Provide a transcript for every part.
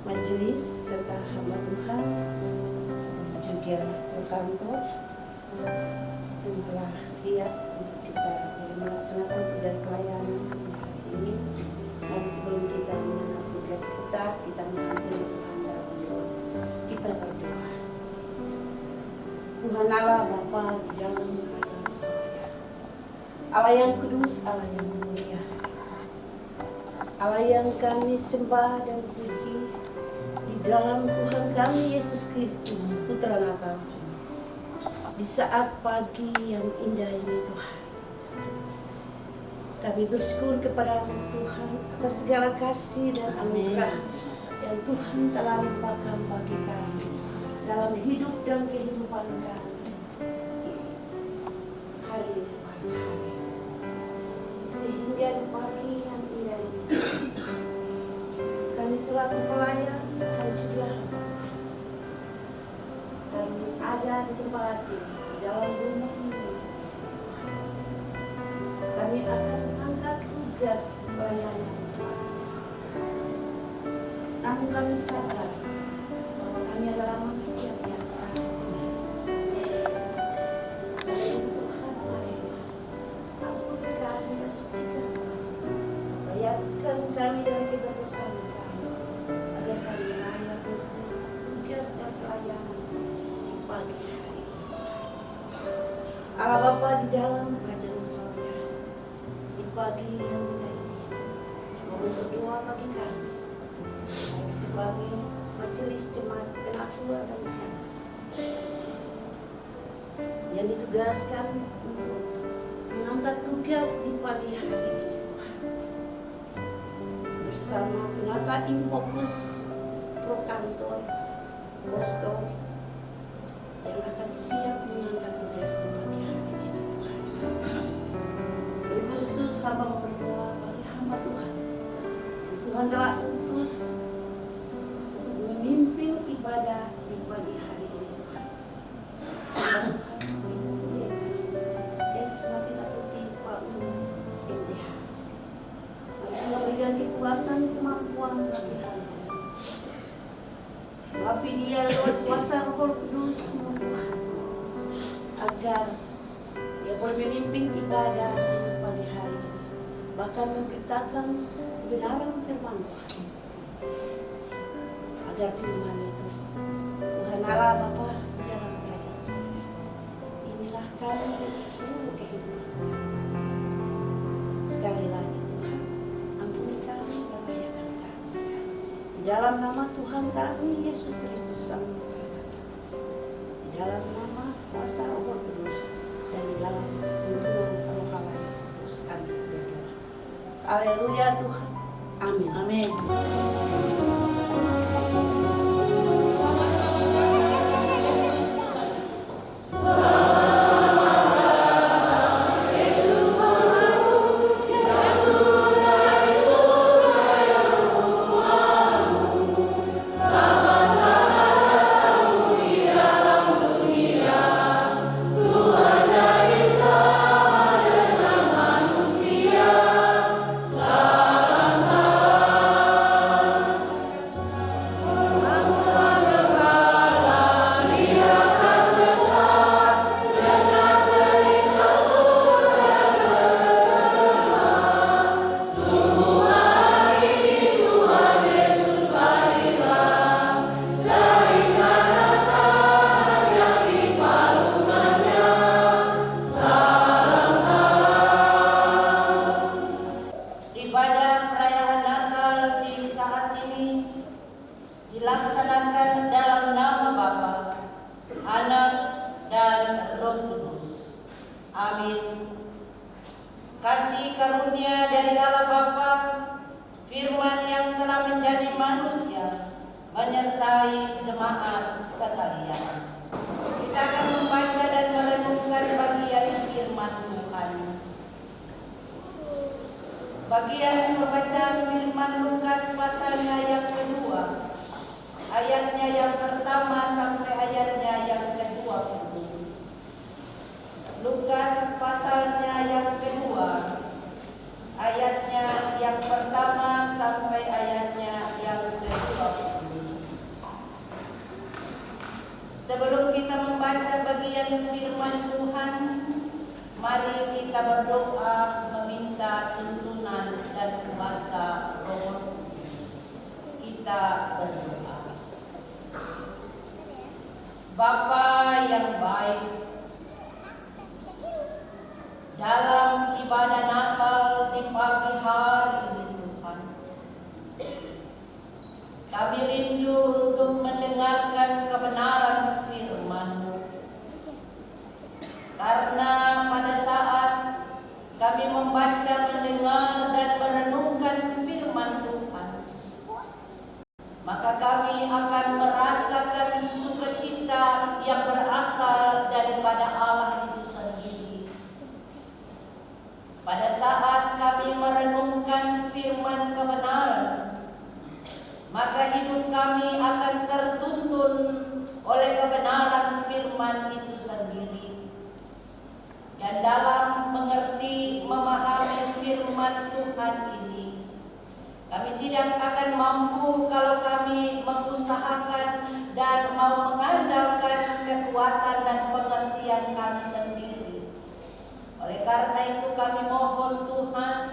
majelis serta hamba Tuhan dan juga kantor yang telah siap untuk kita melaksanakan tugas pelayanan hari ini. Dan sebelum kita menangkap tugas kita mengampuni Tuhan dalam doa. Kita berdoa. Tuhan Allah Bapa di dalam kerajaan surga, Allah yang kudus, Allah yang mulia, Allah yang kami sembah dan puji di dalam Tuhan kami Yesus Kristus, Putra Natal. Di saat pagi yang indah ini Tuhan, kami bersyukur kepada-Mu Tuhan atas segala kasih dan anugerah yang Tuhan telah limpahkan bagi kami dalam hidup dan kehidupan kami. Hari ini pas hari, sehingga di pagi yang indah ini kami selaku pelayan dan juga kami ada di tempat ini, di dalam rumah ini. Kami akan mengangkat tugas pelayanan. Namun kami sadar bahwa kami adalah manusia biasa. Dan Tuhan, mari ampuni kami dan sucikan kami. Bayarkan kami dari kedosan kami, agar kami layak untuk tugas dan pelayanan di pagi hari ini. Allah Bapa di dalam kerajaan surga, di pagi yang indah ini, mau berdoa bagi kami, baik sebagai majelis jemaat penatua dan siamas yang ditugaskan untuk mengangkat tugas di pagi hari ini Tuhan, bersama penata Infokus, Pro Kantor, Kostor yang akan siap mengangkat tugas di pagi hari ini Tuhan. Lebih khusus hamba berdoa bagi hamba Tuhan yang Tuhan telah utus untuk memimpin ibadah di pagi hari ini Tuhan. Memberikan kekuatan kemampuan bagi hamba, tapi dia lewat kuasa Roh Kudus Tuhan, agar dia boleh memimpin ibadah di pagi hari ini, bahkan memberitakan kebenaran firman Tuhan, agar firman itu Tuhan Allah Bapa di dalam kerajaan surga. Inilah kami dari seluruh kehidupan kami. Sekali lagi Tuhan, ampuni kami dan layakan kami di dalam nama Tuhan kami Yesus Kristus Sang Putra Natal, di dalam nama kuasa Roh Kudus dan di dalam tuntunan Roh Allah yang kudus kami berdoa. Haleluya Tuhan. Amin. Amin. dilaksanakan dalam nama Bapa, Anak, dan Roh Kudus. Amin. Kasih karunia dari Allah Bapa, firman yang telah menjadi manusia, menyertai jemaat sekalian. Kita akan membaca dan merenungkan bagian firman Tuhan. Bagian pembacaan firman Lukas pasalnya yang kedua, ayatnya yang pertama sampai ayatnya yang ke-20. Lukas pasalnya yang kedua, ayatnya yang pertama sampai ayatnya yang ke-20. membaca bagian firman Tuhan, mari kita berdoa meminta tuntunan dan kuasa Roh. Kita berdoa. Bapa yang baik, dalam ibadah Natal di pagi hari ini Tuhan, kami rindu untuk mendengarkan kebenaran firman-Mu. Karena pada saat kami membaca, mendengar, dan merenungkan firman Tuhan, maka kami akan merasakan sukacita yang berasal daripada Allah itu sendiri. Pada saat kami merenungkan firman kebenaran, maka hidup kami akan tertuntun oleh kebenaran firman itu sendiri. Dan dalam mengerti, memahami firman Tuhan ini, kami tidak akan mampu kalau kami mengusahakan dan mau mengandalkan kekuatan dan pengertian kami sendiri. Oleh karena itu kami mohon Tuhan,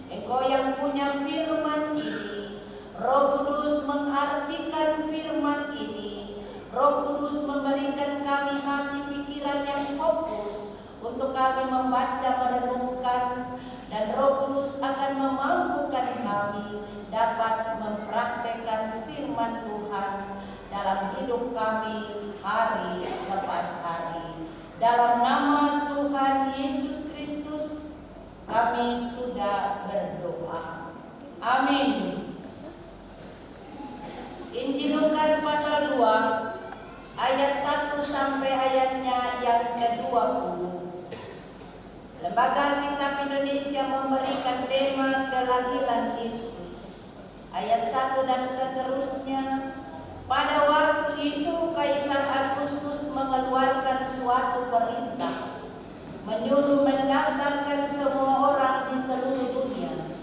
Engkau yang punya firman ini, Roh Kudus mengartikan firman ini, Roh Kudus memberikan kami hati pikiran yang fokus untuk kami membaca, merenungkan, dan Roh Kudus akan memampukan kami dapat mempraktekkan firman Tuhan dalam hidup kami hari lepas hari. Dalam nama Tuhan Yesus Kristus kami sudah berdoa. Amin. Injil Lukas pasal 2 ayat 1 sampai ayatnya yang ke-20. Lembaga Alkitab Indonesia memberikan tema kelahiran Yesus. Ayat 1 dan seterusnya. Pada waktu itu Kaisar Agustus mengeluarkan suatu perintah, menyuruh mendaftarkan semua orang di seluruh dunia.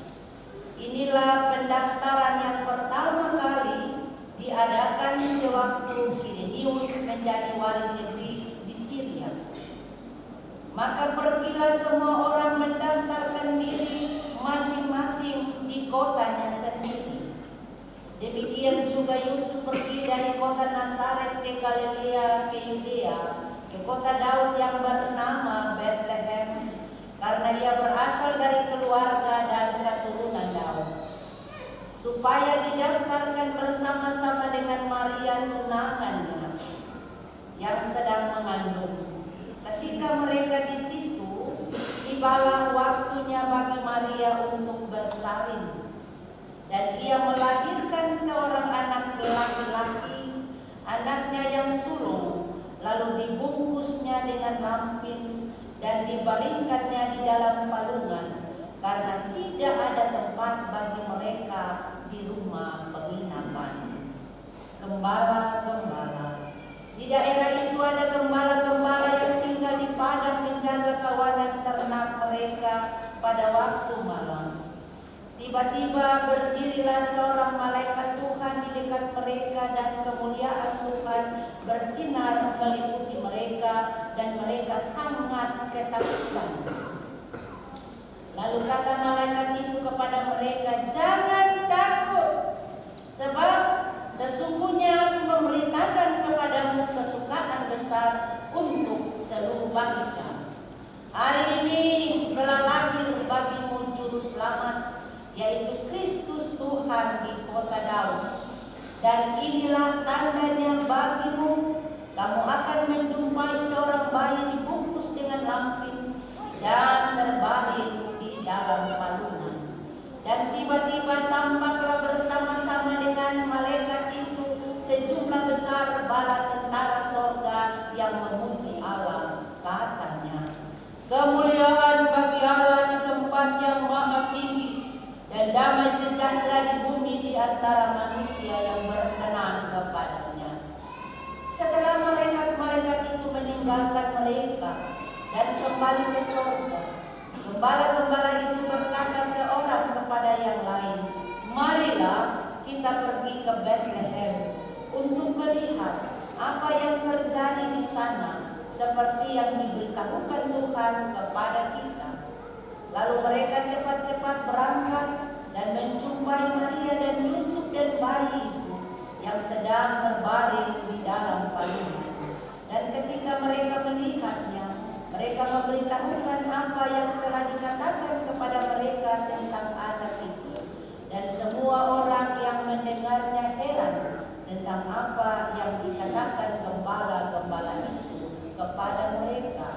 Inilah pendaftaran yang pertama kali diadakan sewaktu Quirinius menjadi wali negeri di Syria. Maka pergilah semua orang mendaftarkan diri masing-masing di kotanya sendiri. Demikian juga Yusuf pergi dari kota Nazaret ke Galilea, ke Yudea, ke kota Daud yang bernama Bethlehem, karena ia berasal dari keluarga dan keturunan Daud, supaya didaftarkan bersama-sama dengan Maria tunangannya yang sedang mengandung. Ketika mereka di situ, tibalah waktunya bagi Maria untuk bersalin, dan ia melahirkan seorang anak laki-laki, anaknya yang sulung, lalu dibungkusnya dengan lampin dan dibaringkannya di dalam palungan, karena tidak ada tempat bagi mereka di rumah penginapan. Gembala-gembala. Di daerah itu ada gembala-gembala yang tinggal di padang menjaga kawanan ternak mereka pada waktu malam. Tiba-tiba berdirilah seorang malaikat Tuhan di dekat mereka, dan kemuliaan Tuhan bersinar meliputi mereka, dan mereka sangat ketakutan. Lalu kata malaikat itu kepada mereka, "Jangan takut, sebab sesungguhnya aku memberitakan kepadamu kesukaan besar untuk seluruh bangsa. Hari ini telah lahir bagimu juru selamat, yaitu Kristus Tuhan di kota Daud. Dan inilah tandanya bagimu, kamu akan menjumpai seorang bayi dibungkus dengan lampin dan terbaring di dalam palungan." Dan tiba-tiba tampaklah bersama-sama dengan malaikat itu sejumlah besar bala tentara sorga yang memuji Allah. Katanya, "Kemuliaan bagi Allah di tempat yang maha tinggi, dan damai sejahtera di bumi di antara manusia yang berkenan kepadanya." Setelah malaikat-malaikat itu meninggalkan mereka dan kembali ke sorga, gembala-gembala itu berkata seorang kepada yang lain, "Marilah kita pergi ke Bethlehem untuk melihat apa yang terjadi di sana seperti yang diberitahukan Tuhan kepada kita. Lalu mereka cepat-cepat berangkat dan menjumpai Maria dan Yusuf dan bayi itu yang sedang berbaring di dalam palungan. Dan ketika mereka melihatnya, mereka memberitahukan apa yang telah dikatakan kepada mereka tentang anak itu. Dan semua orang yang mendengarnya heran tentang apa yang dikatakan gembala-gembala itu kepada mereka.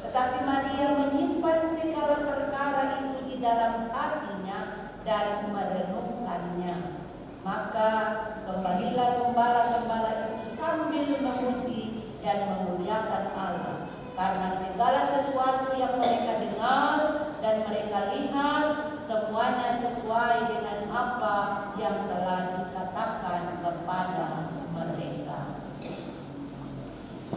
Tetapi Maria menyimpan segala perkara itu di dalam hatinya dan merenungkannya. Maka kembalilah gembala-gembala itu sambil memuji dan memuliakan Allah, karena segala sesuatu yang mereka dengar dan mereka lihat semuanya sesuai dengan apa yang telah dikatakan kepada mereka.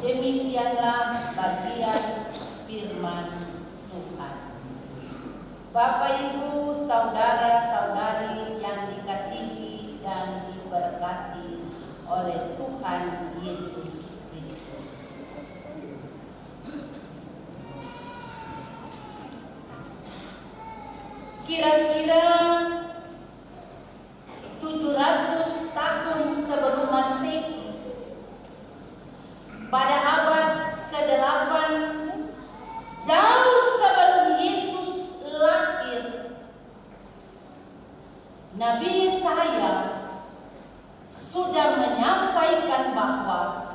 Demikianlah bagian firman Tuhan. Bapak, Ibu, saudara-saudari yang dikasihi dan diberkati oleh Tuhan Yesus Kristus. Kira-kira 700 tahun sebelum Masehi, pada abad ke-8, jauh sebelum Yesus lahir, Nabi Yesaya sudah menyampaikan bahwa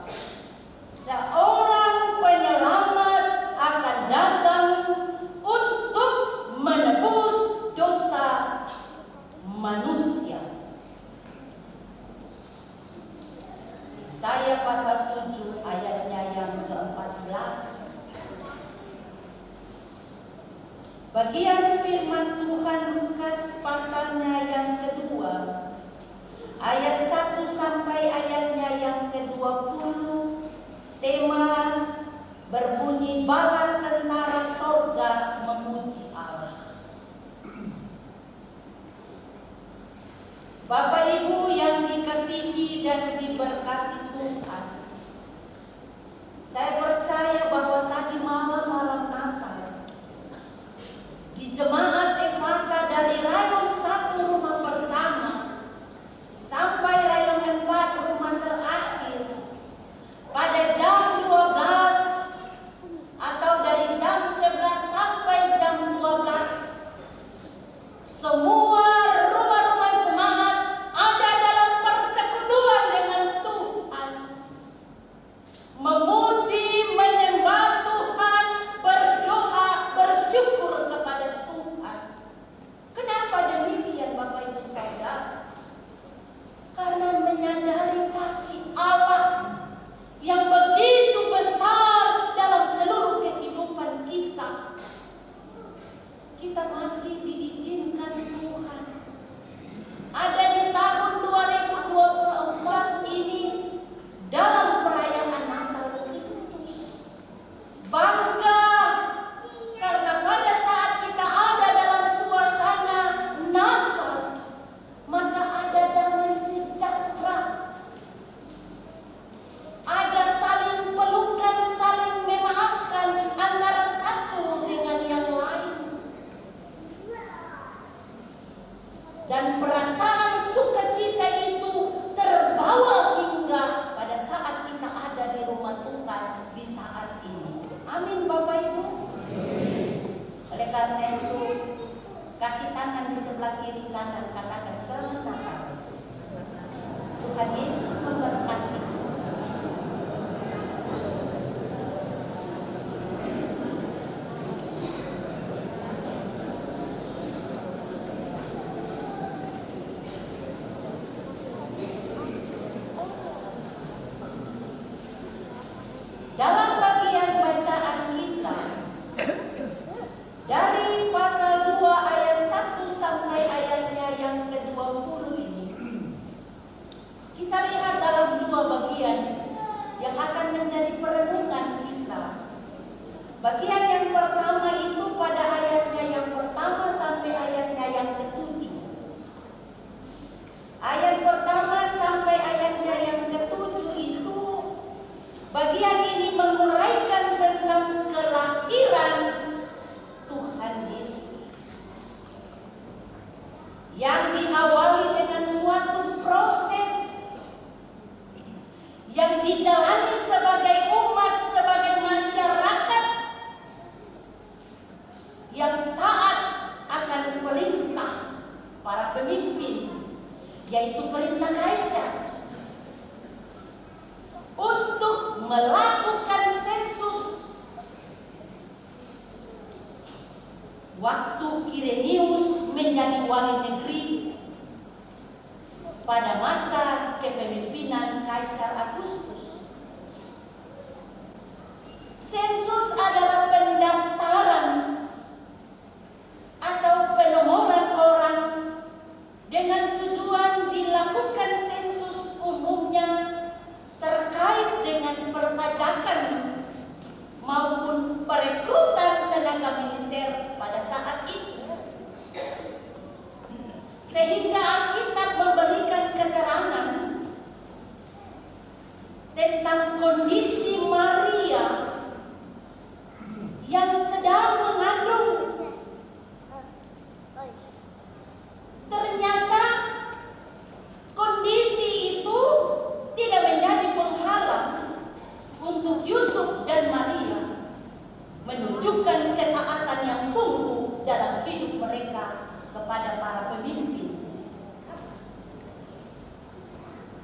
seorang penyelamat akan datang untuk menebus dosa manusia. Yesaya pasal 7 ayatnya yang ke-14. Bagian firman Tuhan Lukas pasalnya yang kedua, ayat 1 sampai ayatnya yang ke-20, tema berbunyi bala tentara sorga memuji Allah. Bapak Ibu yang dikasihi dan diberkati Tuhan, saya percaya bahwa tadi malam Natal di Jemaat Efata dari rayon 1 rumah pertama sampai rayon 4 rumah terakhir, pada jam 12 atau dari jam 11 sampai jam 12, semua rumah-rumah jemaat ada dalam persekutuan dengan Tuhan, memuji, menyembah Tuhan, berdoa, bersyukur kepada Tuhan. Kenapa demikian, Bapak Ibu Saudara? Karena menyadari kasih Allah yang begitu besar dalam seluruh kehidupan kita. Kita masih diizinkan Tuhan ada di tahun 2024 ini dalam perayaan Natal Kristus. Bangga karena pada saat kita ada dalam suasana Natal, maka ada damai sejahtera, ada saling pelukan, saling memaafkan antara satu dengan yang lain. Dan perasaan sukacita itu terbawa hingga pada saat kita ada di rumah Tuhan di saat ini. Amin, Bapak Ibu. Oleh karena itu, kasih tangan di sebelah kiri kanan, katakan selamat Natal. Tuhan Yesus memberkati. Dalam bagian bacaan kita dari pasal 2 ayat 1 sampai ayatnya yang ke-20 ini, kita lihat dalam dua bagian yang akan menjadi perenungan kita. Bagian yang pertama itu pada ayatnya yang pertama sampai ayatnya yang ke-7. Ayat pertama sampai ayatnya yang ke-7 itu waktu Kirenius menjadi wali negeri pada masa kepemimpinan Kaisar Agustus. Sensus adalah pendaftaran atau penomoran orang dengan tujuan dilakukan sensus umumnya terkait dengan perpajakan maupun perekrutan tenaga militer pada saat itu. Sehingga Alkitab memberikan keterangan tentang kondisi Maria yang sedang mengandung. Ternyata kondisi itu tidak menjadi penghalang untuk Yusuf dan Maria menunjukkan ketaatan yang sungguh dalam hidup mereka kepada para pemimpin.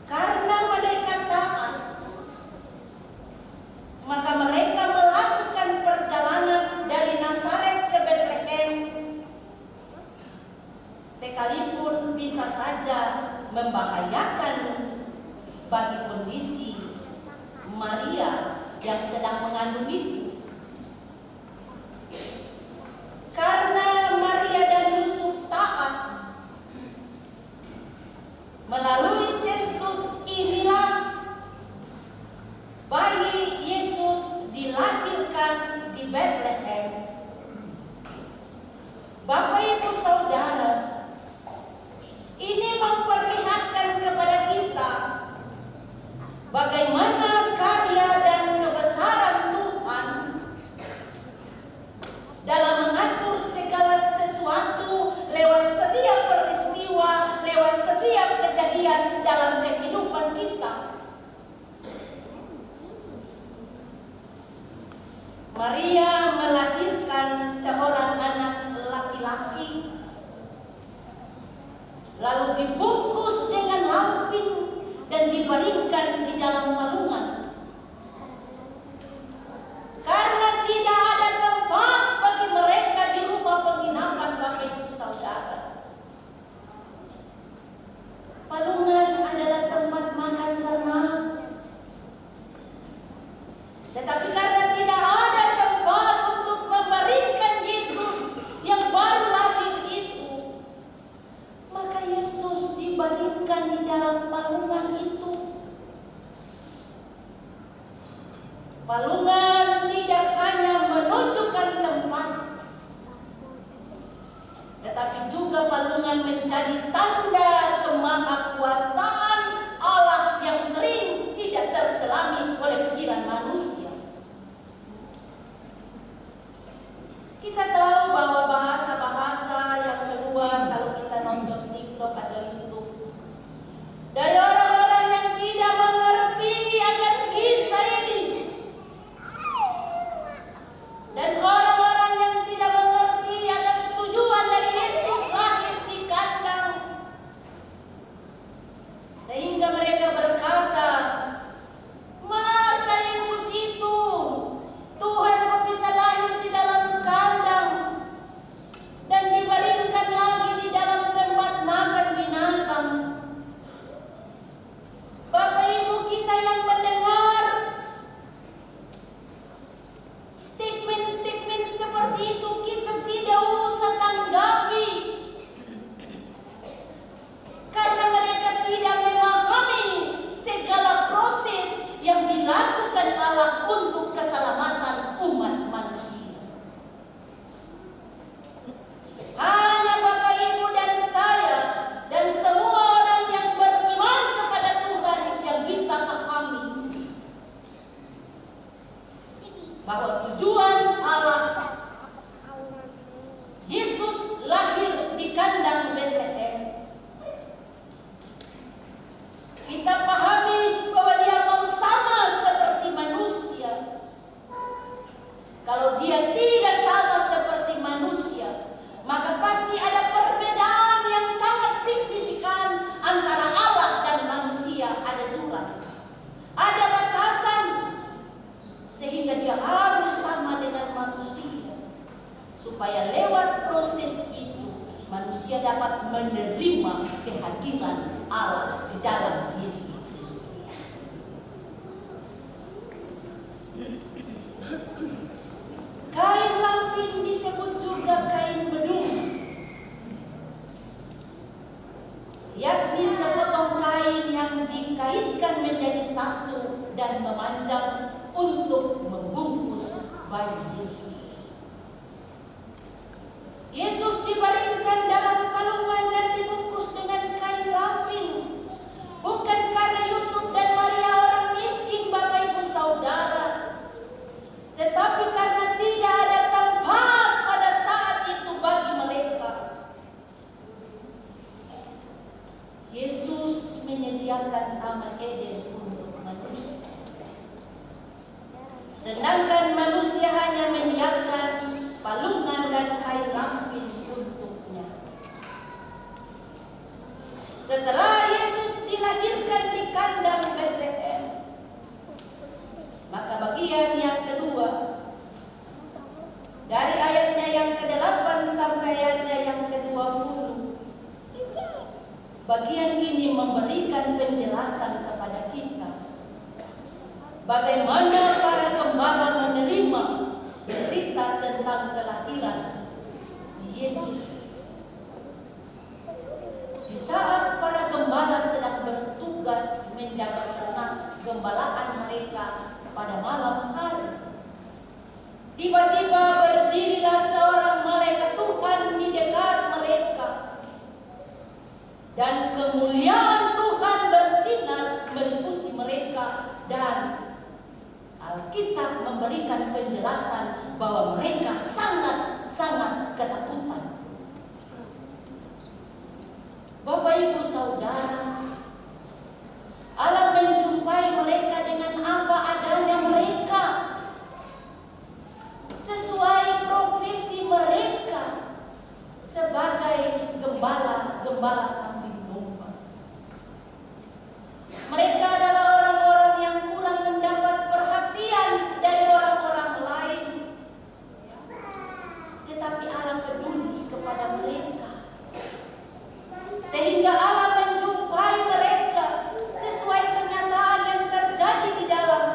Karena mereka taat, maka mereka melakukan perjalanan dari Nazaret ke Bethlehem, sekalipun bisa saja membahayakan bagi kondisi Maria yang sedang mengandung itu. Karena Maria dan Yusuf taat, melalui sensus inilah bayi Yesus dilahirkan di Bethlehem. Bapak Ibu Saudara, ini memperlihatkan kepada kita bagaimana karya dan kebesaran Tuhan dalam mengatur segala sesuatu lewat setiap peristiwa, lewat setiap kejadian dalam kehidupan kita. Maria melahirkan seorang anak laki-laki, lalu dibungkus dengan lampin dan dibaringkan di dalam palungan. Karena tidak ada tempat bagi mereka di rumah penginapan Bapak Ibu Saudara. Palungan adalah tempat makan ternak. Tetapi karena tidak ada tempat untuk membaringkan Yesus yang baru lahir itu, maka Yesus dibaringkan di dalam palungan itu. Palungan tidak hanya menunjukkan tempat, tetapi juga palungan menjadi tanda kemahakuasaan Allah yang sering tidak terselami oleh pikiran manusia. Kita tahu bahwa bahasa-bahasa yang keluar kalau kita nonton TikTok atau YouTube dari orang-orang yang tidak mengerti akan kisah ini, dan orang-orang yang tidak mengerti atas tujuan dari Yesus lahir di kandang, sehingga mereka berkata, masa Yesus itu Tuhan kok bisa lahir di dalam kandang dan dibaringkan lagi di dalam tempat makan binatang. Bapak Ibu kita yang mendengar statement-statement seperti itu, kita tidak usah tanggapi, karena mereka tidak memahami segala proses yang dilakukan Allah untuk keselamatan umat manusia. Hanya Bapak Ibu dan saya dan semua orang yang beriman kepada Tuhan yang bisa pahami bahwa tujuan Allah Yesus lahir di kandang Bethlehem. Kita pahami bahwa dia mau sama seperti manusia. Kalau dia tidak sama seperti manusia, maka pasti ada perbedaan yang sangat signifikan antara Allah dan manusia. Ada jurang, ada batasan, sehingga dia harus menerima kehadiran Allah di dalam Yesus Kristus. Kain lampin disebut juga kain bedung, yakni sepotong kain yang dikaitkan menjadi satu dan memanjang untuk membungkus bayi Yesus. Yesus dibaringkan dalam palungan dan dibungkus dengan kain lampin, bukan karena Yusuf dan Maria orang miskin, Bapak Ibu Saudara, tetapi karena tidak ada tempat pada saat itu bagi mereka. Yesus menyediakan Taman Eden untuk manusia, sedangkan manusia hanya menyediakan palungan dan kain lampin untuknya. Setelah Yesus dilahirkan di kandang Bethlehem, maka bagian yang kedua dari ayatnya yang ke-8 sampai ayatnya yang ke-20, bagian ini memberikan penjelasan kepada kita bagaimana para gembala menerima berita tentang kelahiran Yesus. Di saat para gembala sedang bertugas menjaga ternak gembalaan mereka pada malam hari, tiba-tiba berdirilah seorang malaikat Tuhan di dekat mereka, dan kemuliaan Tuhan bersinar meliputi mereka, dan Alkitab memberikan penjelasan bahwa mereka sangat-sangat ketakutan. Bapak Ibu Saudara, Allah menjumpai mereka dengan apa adanya mereka, sesuai profesi mereka sebagai gembala-gembala kambing domba. Mereka adalah orang-orang yang kurang mendapat perhatian dari orang-orang lain, tetapi Allah peduli kepada mereka, sehingga Allah menjumpai mereka sesuai kenyataan yang terjadi di dalam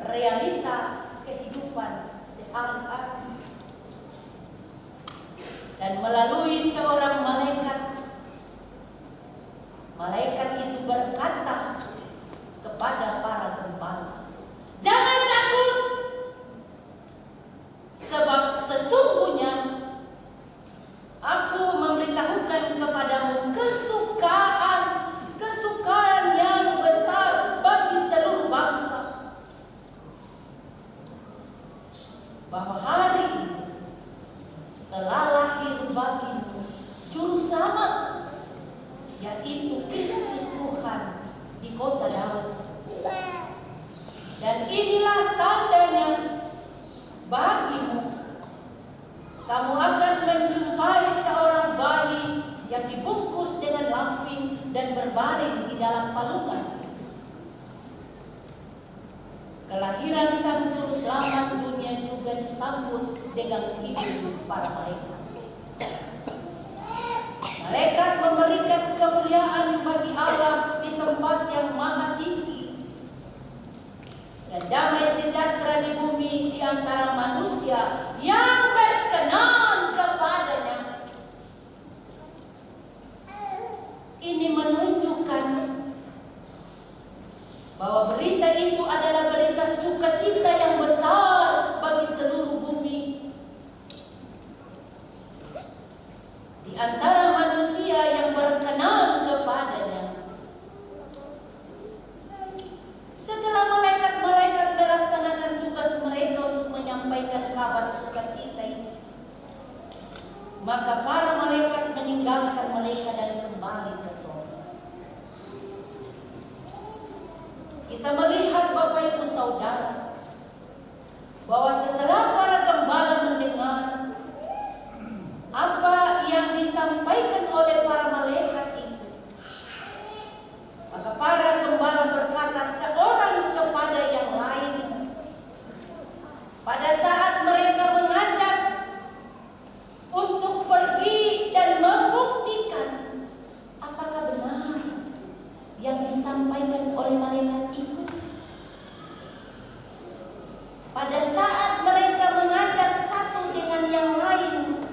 realita kehidupan sehari-hari. Dan melalui seorang malaikat itu berkata kepada para gembala, "Jangan takut, sebab sesungguhnya aku memberitahukan kepadamu kesukaan yang besar bagi seluruh bangsa, bahwa hari telah lahir bagimu juru selamat, yaitu Kristus Tuhan di kota Daud. Dan inilah tandanya bagimu, kamu akan menjumpai seorang bayi yang dibungkus dengan lampin dan berbaring di dalam palungan." Kelahiran sang juru selamat dunia juga disambut dengan hidup para malaikat. Malaikat memberikan kemuliaan bagi Allah di tempat yang maha tinggi, dan damai sejahtera di bumi di antara manusia yang berkenan kepadanya. Ini menunjukkan bahwa berita itu adalah berita sukacita yang besar bagi seluruh bumi. Di antara manusia yang berkenan kepadanya. Setelah malaikat-malaikat melaksanakan tugas mereka untuk menyampaikan kabar sukacita itu, maka para malaikat meninggalkan mereka dan kembali ke surga. Kita melihat Bapak Ibu Saudara bahwa setelah para gembala mendengar apa yang disampaikan oleh para malaikat itu, maka para gembala berkata seorang kepada yang lain, pada saat mereka mengajak untuk pergi dan membuktikan disampaikan oleh malaikat itu? Pada saat mereka mengajak satu dengan yang lain,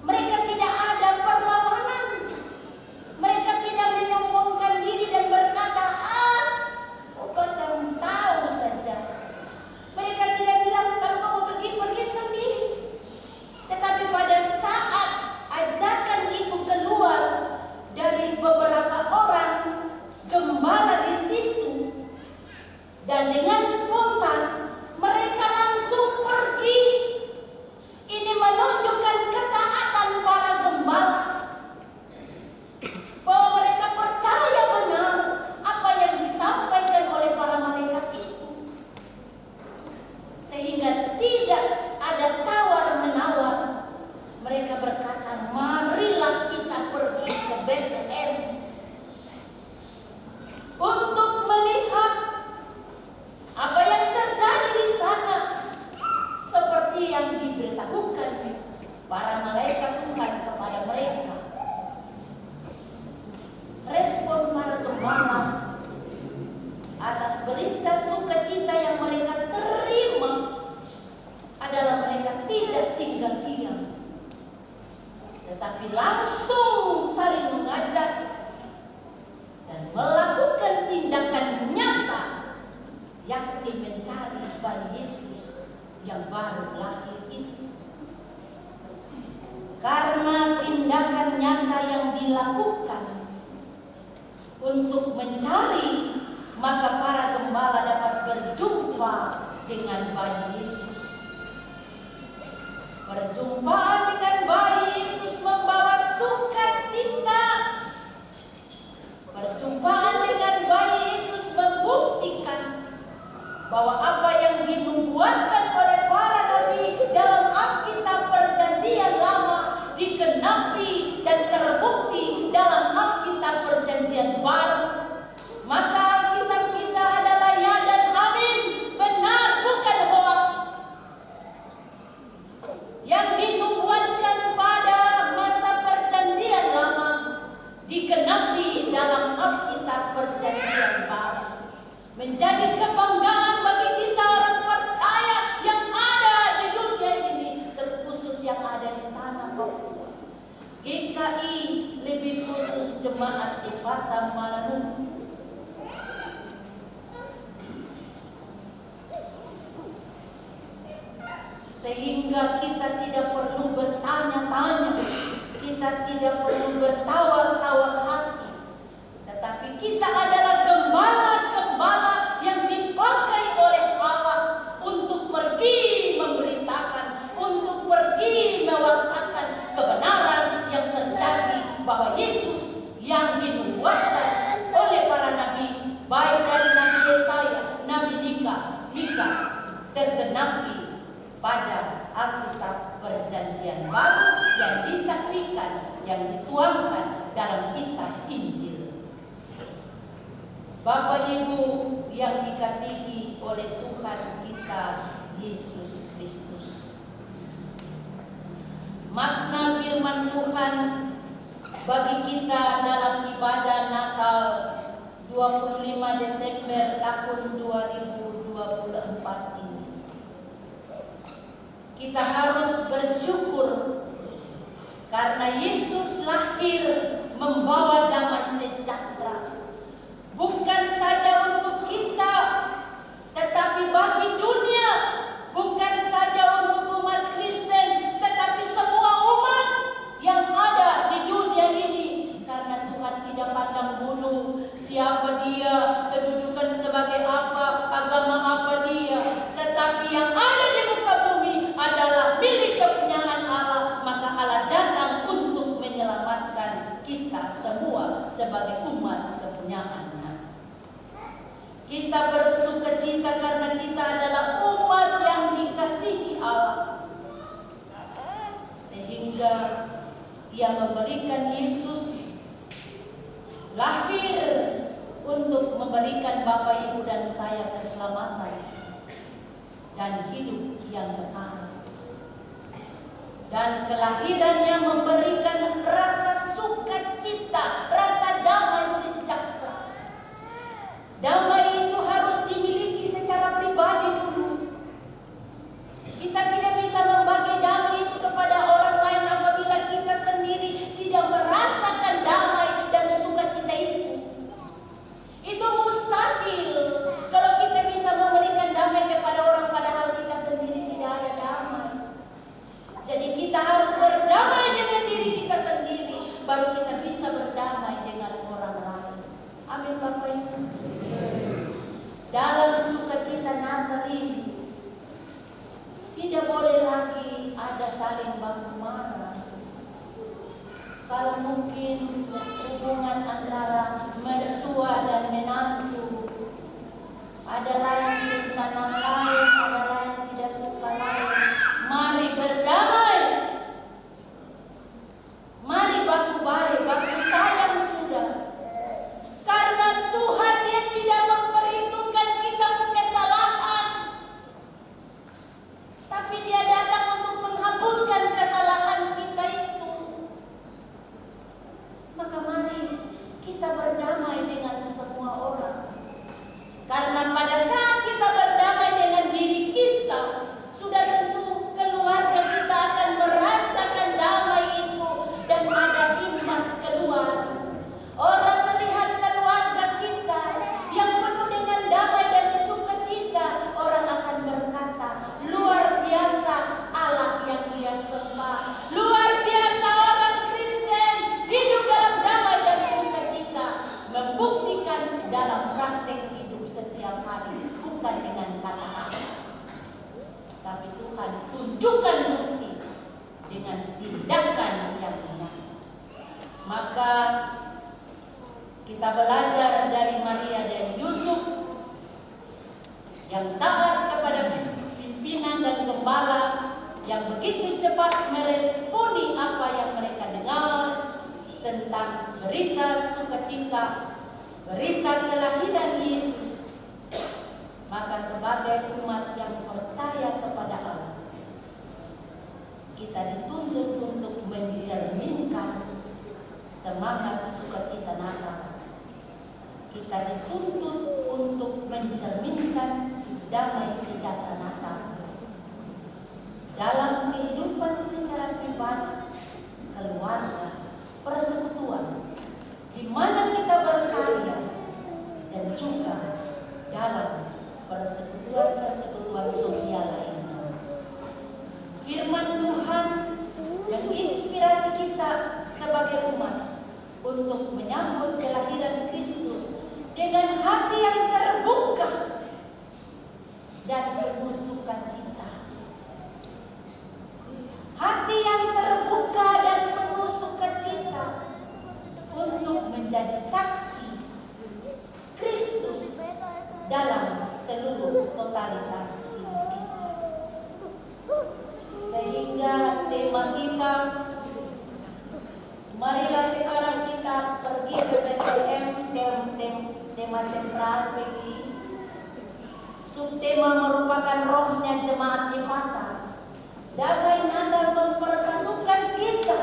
mereka tidak ada perlawanan. Mereka tidak menyombongkan diri dan berkata, macam tahu saja. Mereka tidak bilang, kalau kamu pergi, pergi sendiri. Tetapi pada saat ajakan itu keluar dari beberapa orang gembala di situ, dan dengan spontan mereka langsung pergi. Ini menunjukkan ketaatan para gembala, bahwa mereka percaya benar apa yang disampaikan oleh para malaikat itu, sehingga tidak ada tawar-menawar. Mereka berkata, marilah kita pergi ke Bethlehem untuk melihat apa yang terjadi di sana, seperti yang diberitahukan para malaikat Tuhan kepada mereka. Respon para gembala atas berita sukacita yang mereka terima adalah mereka tidak tinggal diam, tetapi langsung saling mengajak dan melakukan tindakan nyata, yakni mencari bayi Yesus yang baru lahir itu. Karena tindakan nyata yang dilakukan untuk mencari, maka para gembala dapat berjumpa dengan bayi Yesus. Perjumpaan dengan bayi Yesus membawa sukacita. Perjumpaan dengan bayi Yesus membuktikan bahwa apa yang dinubuatkan oleh para nabi dalam Alkitab Perjanjian Lama digenapi dan terbukti dalam Alkitab Perjanjian Baru. Maka Alkitab kita adalah ya dan amin, benar bukan hoax. Yang dinubuatkan pada masa Perjanjian Lama digenapi dalam Alkitab Perjanjian Baru, menjadi kebanggaan bagi kita orang percaya yang ada di dunia ini, terkhusus yang ada di tanah Papua. GKI, lebih khusus Jemaat Ifata Manado. Sehingga kita tidak perlu bertanya-tanya, kita tidak perlu bertawar-tawar hati, tetapi kita adalah gembala-gembala yang dipakai oleh Allah untuk pergi memberitakan, untuk pergi mewartakan kebenaran yang terjadi, bahwa Yesus yang dinubuatkan oleh para nabi, baik dari Nabi Yesaya, Nabi Mika, tergenapi pada Alkitab Perjanjian Baru yang disaksikan, yang dituangkan dalam kitab Injil. Bapak Ibu yang dikasihi oleh Tuhan kita Yesus Kristus, makna firman Tuhan bagi kita dalam ibadah Natal 25 Desember tahun 2024 ini, kita harus bersyukur karena Yesus lahir membawa damai sejahtera, bukan saja untuk kita, tetapi bagi dunia, bukan saja untuk umat Kristen, tetapi semua umat yang ada di dunia ini. Karena Tuhan tidak pandang bulu siapa dia, kedudukan sebagai apa, agama apa dia, tetapi yang ada di muka bumi adalah milik kepunyaan Allah. Maka Allah datang untuk menyelamatkan kita semua sebagai umat kepunyaannya. Kita bersukacita karena kita adalah umat yang dikasihi Allah, sehingga Ia memberikan Yesus lahir untuk memberikan Bapak Ibu dan saya keselamatan dan hidup yang kekal. Dan kelahirannya memberikan rasa sukacita, rasa damai sejahtera. Damai itu harus dimiliki secara pribadi dulu. Kita tidak bisa membagi damai itu kepada orang lain apabila kita sendiri tidak merasakan damai dan sukacita itu. Itu mustahil kalau kita bisa memberikan damai kepada orang padahal kita sendiri tidak ada damai. Jadi kita harus berdamai dengan diri kita sendiri, baru kita bisa berdamai dengan orang lain. Amin Bapak Ibu. Dalam sukacita Natal ini tidak boleh lagi ada saling baku marah. Kalau mungkin hubungan antara mertua dan menantu, ada lain senang lain, ada lain tidak suka lain. Mari berdamai. Mari baku baik, baku sayang sudah. Karena Tuhan Dia tidak memperhitungkan kita kesalahan, tapi Dia datang untuk menghapuskan kesalahan kita itu. Maka mari kita berdamai dengan semua orang. Karena pada saat kita berdamai dengan diri kita, sudah tentu keluarga kita akan merasakan damai itu dan ada imbas keluar. Orang melihat keluarga kita yang penuh dengan damai dan sukacita, orang akan berkata, luar biasa Allah yang Dia sembah. Luar biasa orang Kristen hidup dalam damai dan sukacita, membuktikan dalam praktek hidup setiap hari, bukan dengan kata-kata, tapi Tuhan tunjukkan bukti dengan tindakan yang nyata. Maka kita belajar dari Maria dan Yusuf yang taat kepada pimpinan dan gembala, yang begitu cepat meresponi apa yang mereka dengar tentang berita sukacita, berita kelahiran Yesus. Maka sebagai umat yang percaya kepada Allah, kita dituntut untuk mencerminkan semangat sukacita Natal. Kita dituntut untuk mencerminkan damai sejahtera Natal dalam kehidupan secara pribadi, keluarga, persekutuan, di mana kita berkarya, dan juga dalam persekutuan sosial lainnya. Firman Tuhan menginspirasi kita sebagai umat untuk menyambut kelahiran Kristus dengan hati yang terbuka dan penuh sukacita. Hati yang terbuka dan penuh sukacita untuk menjadi saksi Kristus dalam seluruh totalitas hidup kita. Sehingga tema kita, marilah sekarang kita pergi ke BTM, tema sentral PGI. Subtema merupakan rohnya jemaat Ifata. Damai Natal mempersatukan kita.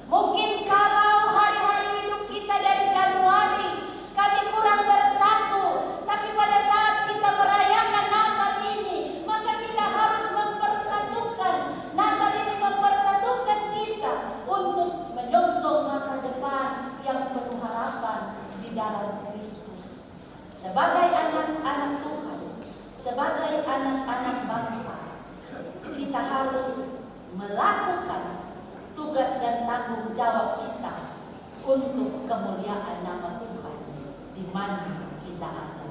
Mungkin kalau hari-hari hidup kita dari Januari kami kurang bersatu, tapi pada saat kita merayakan Natal ini, maka kita harus mempersatukan. Natal ini mempersatukan kita untuk menyongsong masa depan yang penuh harapan di dalam Kristus. Sebagai anak-anak Tuhan, sebagai anak-anak bangsa, kita harus melakukan tugas dan tanggung jawab kita untuk kemuliaan nama Tuhan di mana kita ada.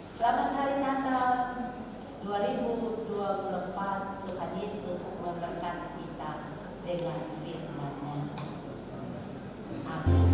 Selamat Hari Natal 2024. Tuhan Yesus memberkati kita dengan firman-Nya. Amin.